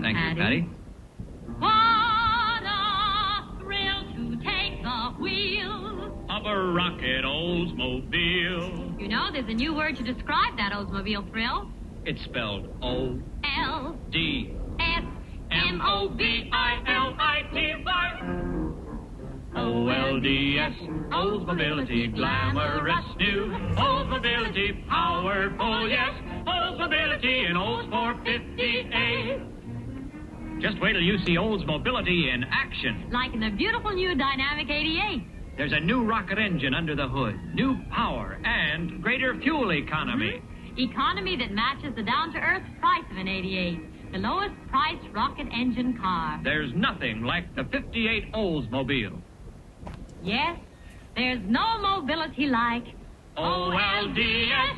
Thank you, Patty. What a thrill to take the wheel of a rocket Oldsmobile. You know, there's a new word to describe that Oldsmobile thrill. It's spelled O-L-D-S-M-O-B-I-L-I-T-Y. O-L-D-S, Oldsmobility, glamorous new. Oldsmobility, powerful, yes. Oldsmobility in Olds 458. Just wait till you see Oldsmobility in action. Like in the beautiful new Dynamic 88. There's a new rocket engine under the hood, new power, and greater fuel economy. Economy that matches the down-to-earth price of an 88. The lowest priced rocket engine car. There's nothing like the 58 Oldsmobile. Yes, there's no mobility like O-L-D-S,